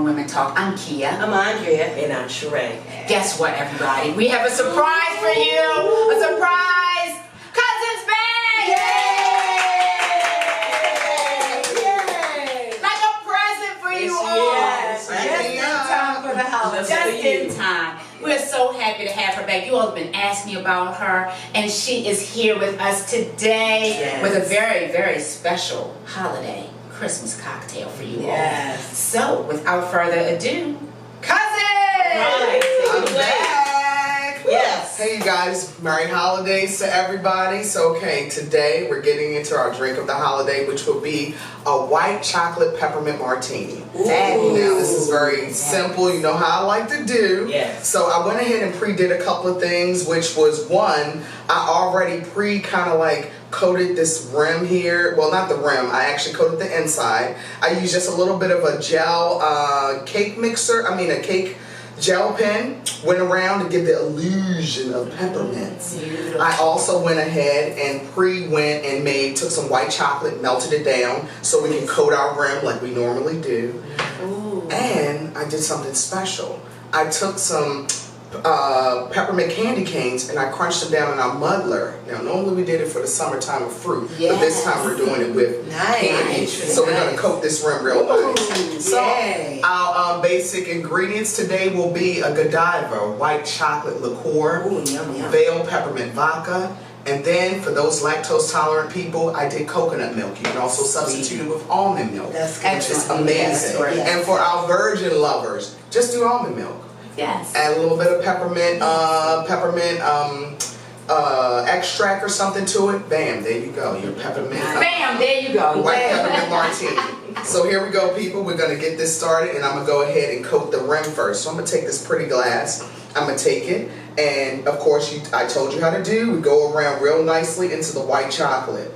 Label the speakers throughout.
Speaker 1: Women Talk. I'm Kia.
Speaker 2: I'm Andrea. And I'm Cheré.
Speaker 1: Guess what, everybody? We have a surprise for you. A surprise. Cousins Band! Yay! Like a present for you all.
Speaker 2: Yes. Just in time for the holidays.
Speaker 1: Just in time. We're so happy to have her back. You all have been asking about her, and she is here with us today with a very, very special holiday Christmas cocktail for you all. So, without further ado, Cousins!
Speaker 3: I'm back!
Speaker 2: Yes.
Speaker 3: Hey you guys, Merry Holidays to everybody. So okay, today we're getting into our drink of the holiday, which will be a white chocolate peppermint martini. Now this is very simple, you know how I like to do.
Speaker 2: Yes.
Speaker 3: So I went ahead and pre-did a couple of things, which was one, I already kind of like coated this rim here. Well, not the rim, I actually coated the inside. I used just a little bit of a gel cake mixer, a cake gel pen, went around to give the illusion of peppermints. I also went ahead and took some white chocolate, melted it down so we can coat our rim like we normally do. And I did something special. I took some peppermint candy canes and I crunched them down in our muddler. Now normally we did it for the summertime with fruit, but this time we're doing it with candy. So we're going to coat this rim real nice. So our basic ingredients today will be a Godiva white chocolate liqueur, veiled peppermint vodka, and then for those lactose tolerant people, I did coconut milk. You can also substitute it with almond milk, which is amazing. And for our virgin lovers, just do almond milk.
Speaker 1: Yes.
Speaker 3: Add a little bit of peppermint extract or something to it. Bam, there you go. Your peppermint.
Speaker 1: Bam, there you go.
Speaker 3: White peppermint martini. So here we go, people. We're going to get this started, and I'm going to go ahead and coat the rim first. So I'm going to take this pretty glass. I'm going to take it, and of course, I told you how to do. We go around real nicely into the white chocolate,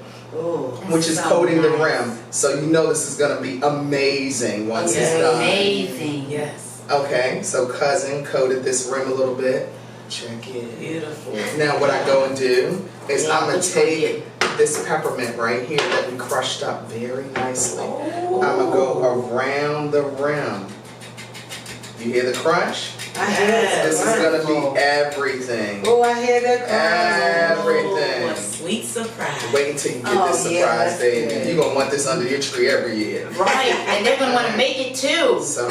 Speaker 3: which is coating the rim. So you know this is going to be amazing once it's done.
Speaker 1: Amazing.
Speaker 2: Yes.
Speaker 3: Okay, so cousin coated this rim a little bit. Check it.
Speaker 2: Beautiful.
Speaker 3: Now what I go and do is I'm going to take this peppermint right here that we crushed up very nicely. I'm going to go around the rim. You hear the crunch?
Speaker 2: I hear that.
Speaker 3: This is going to be everything.
Speaker 2: Oh, I hear that.
Speaker 3: Everything.
Speaker 2: What a sweet surprise.
Speaker 3: Wait until you get this surprise, baby. You're going to want this under your tree every year.
Speaker 1: Right, and they're going to want to make it too.
Speaker 3: So,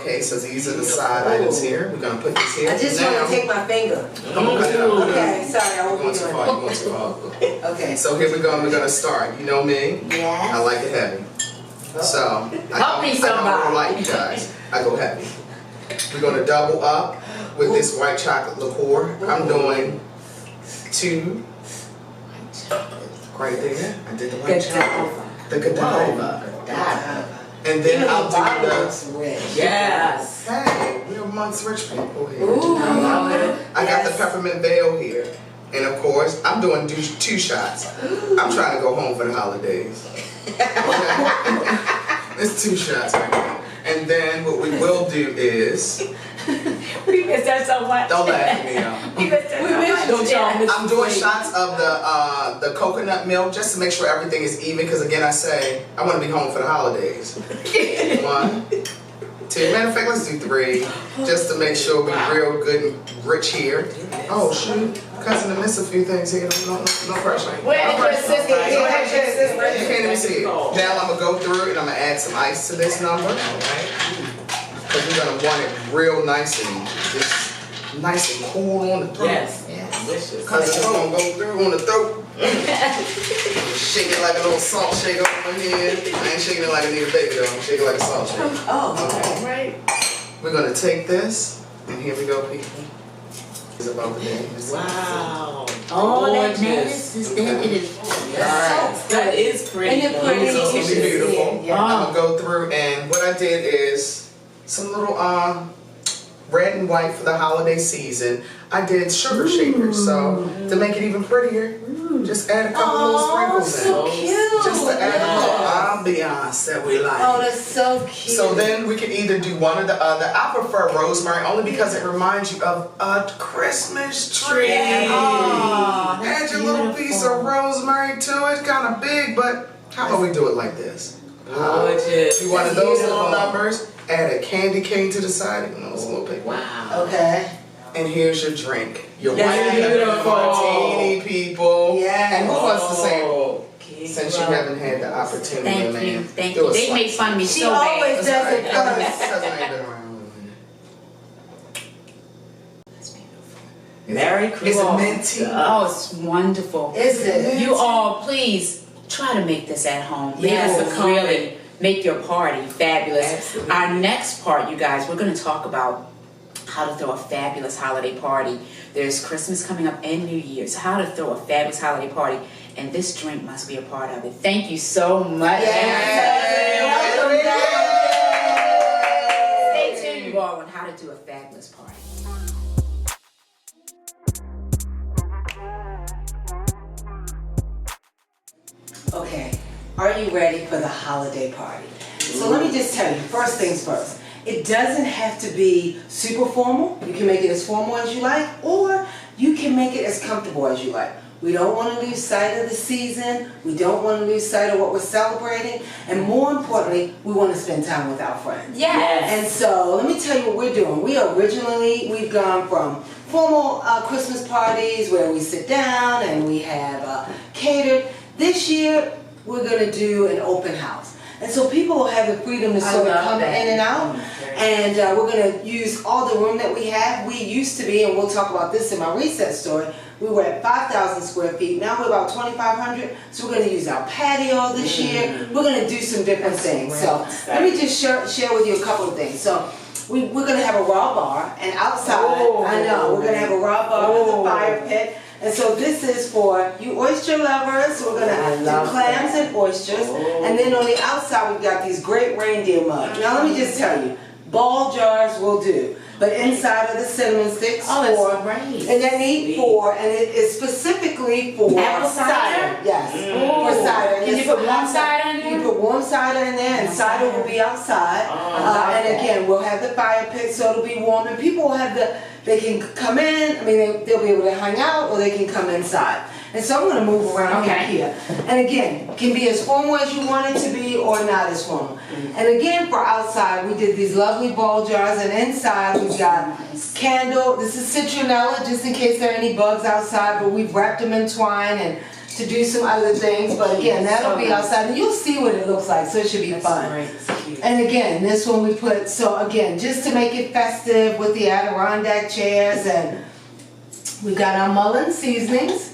Speaker 2: Okay,
Speaker 3: so these are the side items here. We're going to put this here.
Speaker 2: I just want to take my finger.
Speaker 3: Come on, cut it out.
Speaker 2: Okay, sorry, I won't be doing
Speaker 3: You going too far.
Speaker 2: Okay.
Speaker 3: So here we go, and we're going to start. You know me?
Speaker 1: Yes.
Speaker 3: I like it heavy. So,
Speaker 1: Help me, somebody.
Speaker 3: I don't like you guys. I go heavy. We're going to double up with this white chocolate liqueur. I'm doing 2 right there. I did the white chocolate. The Godiva. And then I'll do the...
Speaker 2: Yes.
Speaker 3: Hey, we're amongst rich people here. I got the peppermint veil here. And of course, I'm doing 2 shots. I'm trying to go home for the holidays. It's 2 shots right now. And then what we will do is...
Speaker 1: We missed that so much.
Speaker 3: Don't laugh at me, y'all.
Speaker 1: We missed that so much.
Speaker 3: I'm doing shots of the coconut milk just to make sure everything is even. Because again, I say I want to be home for the holidays. 1, 2. Matter of fact, let's do 3, just to make sure we're real good and rich here. Oh shoot, cousin, I missed a few things here. No pressure.
Speaker 1: Where's your sister?
Speaker 3: You can't even see it. Now I'm gonna go through it and I'm gonna add some ice to this number. Because we're going to want it real nice and cool on the throat.
Speaker 2: Yes. Delicious.
Speaker 3: Because it's going to go through on the throat. Shake it like a little salt shaker over here. I ain't shaking it like I need a baby though. I'm shaking it like a salt shaker.
Speaker 2: Oh, right.
Speaker 3: We're going to take this, and here we go, people. It's about the day.
Speaker 2: Wow.
Speaker 1: Oh, that is
Speaker 2: That is pretty.
Speaker 1: And pretty.
Speaker 3: So it's going to be beautiful.
Speaker 1: Yeah.
Speaker 3: I'm going to go through, and what I did is some little red and white for the holiday season. I did sugar shakers, so to make it even prettier, just add a couple little sprinkles in.
Speaker 2: So cute.
Speaker 3: Just to add a little ambiance that we like.
Speaker 2: Oh, that's so cute.
Speaker 3: So then we can either do one or the other. I prefer rosemary only because it reminds you of a Christmas tree.
Speaker 1: Oh,
Speaker 3: add your little piece of rosemary to it. Kind of big, but how about we do it like this?
Speaker 2: Gorgeous.
Speaker 3: You wanted those little
Speaker 2: Beautiful.
Speaker 3: numbers, add a candy cane to the side, and those little paper.
Speaker 2: Wow.
Speaker 4: Okay.
Speaker 3: And here's your drink. Your
Speaker 2: That's
Speaker 3: white
Speaker 2: beautiful.
Speaker 3: martini, people.
Speaker 4: Yes.
Speaker 3: And who wants to say,
Speaker 2: Okay.
Speaker 3: since you haven't had the opportunity,
Speaker 1: Thank
Speaker 3: man,
Speaker 1: you, thank
Speaker 3: do
Speaker 1: you.
Speaker 3: a
Speaker 1: They
Speaker 3: slice.
Speaker 1: made fun of me
Speaker 4: She
Speaker 1: so bad.
Speaker 4: always
Speaker 3: That's
Speaker 4: does
Speaker 3: all
Speaker 4: it
Speaker 3: right.
Speaker 4: first.
Speaker 3: Cousin ain't been around.
Speaker 1: That's beautiful.
Speaker 2: Merry
Speaker 3: Is it
Speaker 2: Christmas.
Speaker 3: minty?
Speaker 1: Oh, it's wonderful.
Speaker 4: Is it?
Speaker 1: You all, please try to make this at home.
Speaker 2: Yes,
Speaker 1: This will really make your party fabulous.
Speaker 2: Absolutely.
Speaker 1: Our next part, you guys, we're going to talk about how to throw a fabulous holiday party. There's Christmas coming up and New Year's. How to throw a fabulous holiday party. And this drink must be a part of it. Thank you so much.
Speaker 4: Welcome back.
Speaker 1: Stay tuned, you all, on how to do a fabulous party.
Speaker 4: Okay, are you ready for the holiday party? So let me just tell you, first things first, it doesn't have to be super formal. You can make it as formal as you like, or you can make it as comfortable as you like. We don't want to lose sight of the season. We don't want to lose sight of what we're celebrating. And more importantly, we want to spend time with our friends.
Speaker 1: Yes.
Speaker 4: And so let me tell you what we're doing. We've gone from formal Christmas parties where we sit down and we have catered. This year, we're going to do an open house. And so people will have the freedom to sort of
Speaker 1: love
Speaker 4: come
Speaker 1: that.
Speaker 4: in and out. And we're going to use all the room that we have. We used to be, and we'll talk about this in my reset story, we were at 5,000 square feet. Now we're about 2,500. So we're going to use our patio this year. We're going to do some different things. So let me just share with you a couple of things. So we're going to have a raw bar, and outside, I know, we're going to have a raw bar with a fire pit. And so this is for you oyster lovers. We're going to do clams and oysters. And then on the outside, we've got these great reindeer mugs. Now let me just tell you, ball jars will do. But inside of the cinnamon sticks for,
Speaker 1: great.
Speaker 4: and then eat for, and it is specifically for
Speaker 1: Apple cider?
Speaker 4: Yes, for cider.
Speaker 1: Can you put warm cider in there?
Speaker 4: You put warm cider in there, and cider will be outside. And again, we'll have the fire pit, so it'll be warm, and people will have they can come in, I mean, they'll be able to hang out, or they can come inside. And so I'm going to move around here. And again, it can be as formal as you want it to be or not as formal. And again, for outside, we did these lovely ball jars, and inside we've got candle. This is citronella, just in case there are any bugs outside, but we've wrapped them in twine and to do some other things. But again, that'll be outside, and you'll see what it looks like, so it should be fun. And again, this one we put, so again, just to make it festive with the Adirondack chairs, and we got our Mullen seasonings.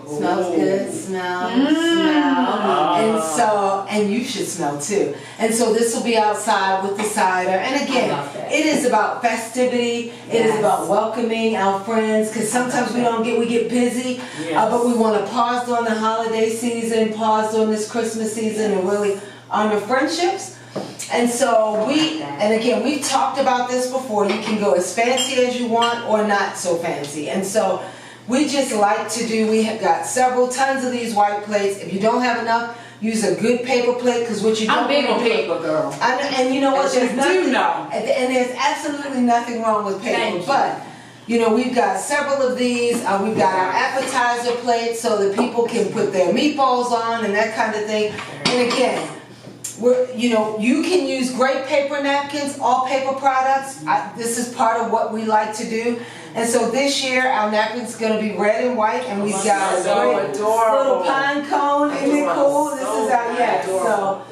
Speaker 4: Smells good, smell. And so, and you should smell too. And so this will be outside with the cider. And again, it is about festivity. It is about welcoming our friends, because sometimes we get busy, but we want to pause during the holiday season, pause during this Christmas season, and really honor friendships. And so and again, we've talked about this before. You can go as fancy as you want or not so fancy. And so we just like to we have got several tons of these white plates. If you don't have enough, use a good paper plate, because what you don't
Speaker 1: I'm big on
Speaker 4: want to do-
Speaker 1: paper, girl.
Speaker 4: and you know what?
Speaker 1: As you
Speaker 4: There's nothing,
Speaker 1: do know.
Speaker 4: and there's absolutely nothing wrong with paper.
Speaker 1: Thank you.
Speaker 4: But you know, we've got several of these. We've got our appetizer plates so that people can put their meatballs on and that kind of thing. And again, you can use great paper napkins, all paper products. This is part of what we like to do. And so this year, our napkins are going to be red and white, and we've got a great little pine cone. Isn't it cool? This is our, so.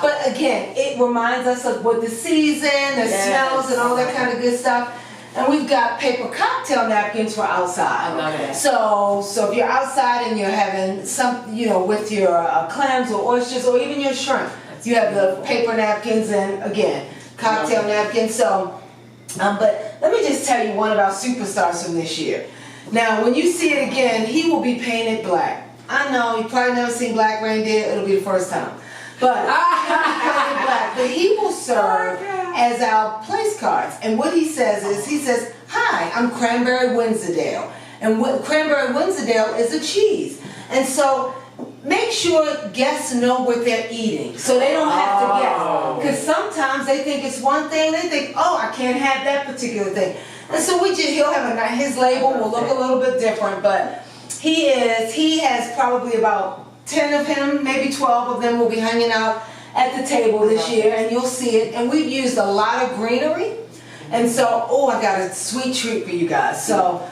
Speaker 4: But again, it reminds us of what the season, the smells, and all that kind of good stuff. And we've got paper cocktail napkins for outside.
Speaker 1: I love that.
Speaker 4: So if you're outside and you're having some, with your clams or oysters or even your shrimp, you have the paper napkins and again, cocktail napkins. So, but let me just tell you one of our superstars from this year. Now, when you see it again, he will be painted black. I know, you've probably never seen Black Reindeer. It'll be the first time. But painted black. But he will serve as our place cards. And what he says is, hi, I'm Cranberry Wensleydale. And what Cranberry Wensleydale is a cheese. And so make sure guests know what they're eating, so they don't have to guess. Because sometimes they think it's one thing, they think, oh, I can't have that particular thing. And so he'll have his label will look a little bit different, but he has probably about 10 of him, maybe 12 of them will be hanging out at the table this year, and you'll see it. And we've used a lot of greenery. And so, oh, I got a sweet treat for you guys. So,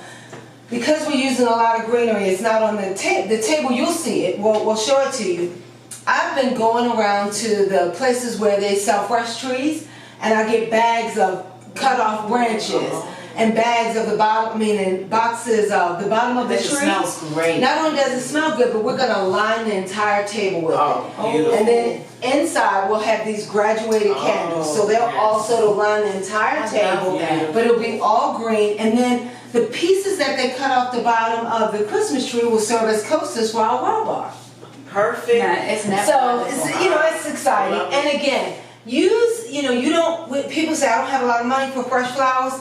Speaker 4: because we're using a lot of greenery, it's not on the table. You'll see it. We'll show it to you. I've been going around to the places where they sell fresh trees, and I get bags of cut off branches and bags of the bottom, and boxes of the bottom of the tree. It
Speaker 1: smells great.
Speaker 4: Not only does it smell good, but we're gonna line the entire table with it.
Speaker 2: Beautiful.
Speaker 4: And then inside we'll have these graduated candles, so they'll also line the entire table, but it'll be all green. And then the pieces that they cut off the bottom of the Christmas tree will serve as coasters for our well bar.
Speaker 2: Perfect.
Speaker 1: Yeah, it's never
Speaker 4: So it's exciting. And again, people say I don't have a lot of money for fresh flowers.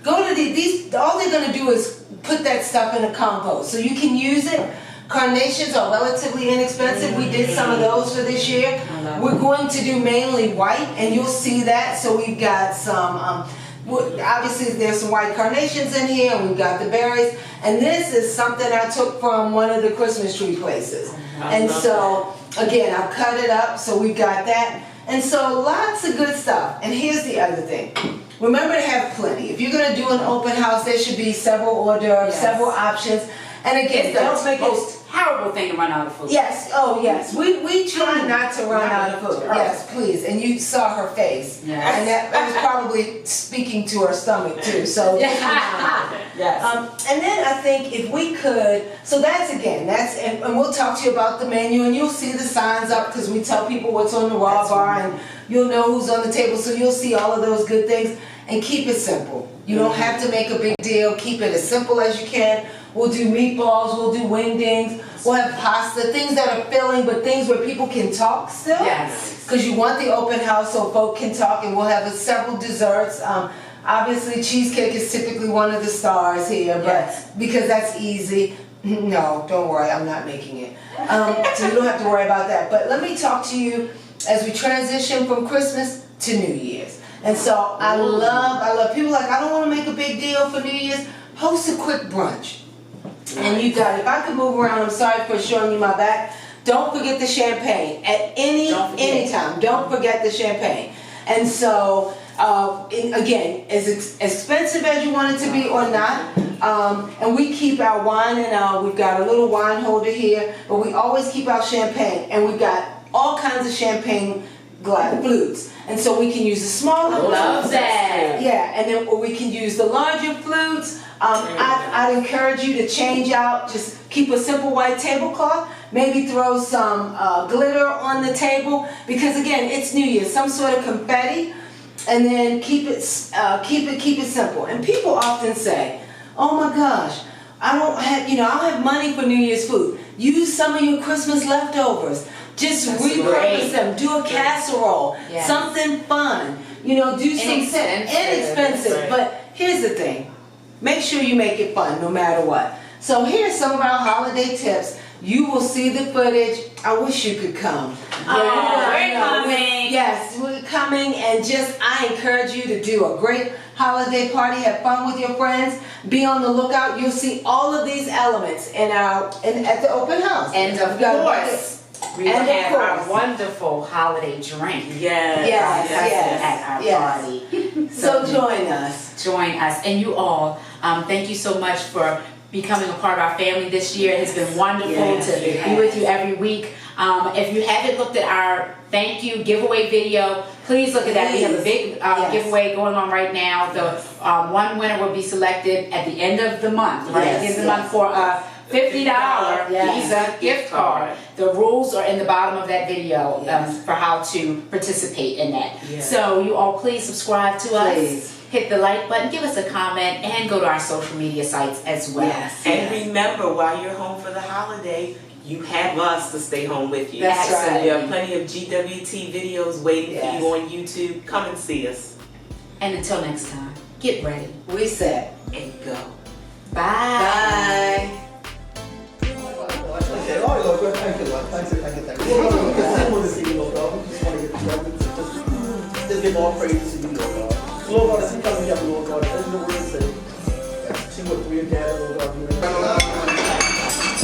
Speaker 4: Go to these. All they're gonna do is put that stuff in a compost, so you can use it. Carnations are relatively inexpensive. We did some of those for this year. We're going to do mainly white, and you'll see that. So we've got some. Obviously, there's some white carnations in here. We've got the berries, and this is something I took from one of the Christmas tree places. And so again, I've cut it up. So we've got that, and so lots of good stuff. And here's the other thing. Remember to have plenty. If you're going to do an open house, there should be several hors d'oeuvres, several options. And again, don't make it
Speaker 1: horrible thing to run out of food.
Speaker 4: Yes, oh yes. We try not to run out of food. Yes, please. And you saw her face.
Speaker 1: Yes.
Speaker 4: And that was probably speaking to her stomach too. So
Speaker 1: yes.
Speaker 4: And then I think if we could, so and we'll talk to you about the menu, and you'll see the signs up because we tell people what's on the raw bar, and you'll know who's on the table, so you'll see all of those good things. And keep it simple. You don't have to make a big deal. Keep it as simple as you can. We'll do meatballs, we'll do wingdings, we'll have pasta, things that are filling, but things where people can talk still.
Speaker 1: Yes.
Speaker 4: Because you want the open house so folk can talk, and we'll have several desserts. Obviously, cheesecake is typically one of the stars here, but because that's easy. No, don't worry, I'm not making it. So you don't have to worry about that. But let me talk to you as we transition from Christmas to New Year's. And so I love people like, I don't want to make a big deal for New Year's. Host a quick brunch. And you got it. If I could move around, I'm sorry for showing you my back. Don't forget the champagne at any time. Don't forget the champagne. And so, again, as expensive as you want it to be or not, and we keep our wine and we've got a little wine holder here, but we always keep our champagne, and we've got all kinds of champagne flutes. And so we can use the smaller flutes.
Speaker 1: Love that.
Speaker 4: Yeah, and then we can use the larger flutes. I'd encourage you to change out, just keep a simple white tablecloth, maybe throw some glitter on the table, because again, it's New Year's, some sort of confetti, and then keep it simple. And people often say, oh my gosh, I don't have money for New Year's food. Use some of your Christmas leftovers. Just repurpose them. Do a casserole. Yes. Something fun. Do something inexpensive. But here's the thing. Make sure you make it fun no matter what. So here's some of our holiday tips. You will see the footage. I wish you could come.
Speaker 1: We're coming.
Speaker 4: Yes, we're coming, and I encourage you to do a great holiday party. Have fun with your friends. Be on the lookout. You'll see all of these elements at the open house.
Speaker 1: And of course, we will have our wonderful holiday drink.
Speaker 4: Yes.
Speaker 1: At our party.
Speaker 4: So join us.
Speaker 1: Join us. And you all, thank you so much for becoming a part of our family this year. It's been wonderful to be with you every week. If you haven't looked at our thank you giveaway video, please look at that. We have a big giveaway going on right now. The one winner will be selected at the end of the month, right? At the end of the month for a $50 Visa gift card. The rules are in the bottom of that video for how to participate in that. So you all please subscribe to us. Hit the like button, give us a comment, and go to our social media sites as well.
Speaker 2: And remember, while you're home for the holiday, you have us to stay home with you.
Speaker 4: That's right.
Speaker 2: So there are plenty of GWT videos waiting for you on YouTube. Come and see us.
Speaker 1: And until next time, get ready.
Speaker 4: We set
Speaker 2: And go.
Speaker 1: Bye.
Speaker 5: Just give all praise to you, Lord God. Lord God, as you come together, Lord God, as your word says, see what we are gathered, Lord God.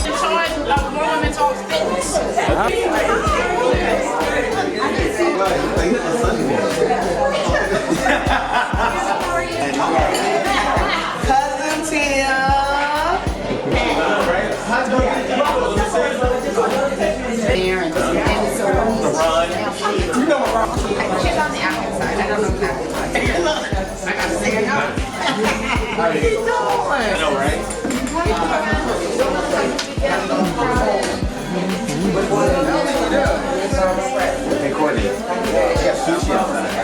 Speaker 1: In charge of Grownwomentalktv.
Speaker 3: Cousin Tia.
Speaker 1: There and so she's on the outside side. I don't know exactly what. I gotta say it out. How you doing? I know, right?
Speaker 6: Hey, Courtney. She got sushi outside.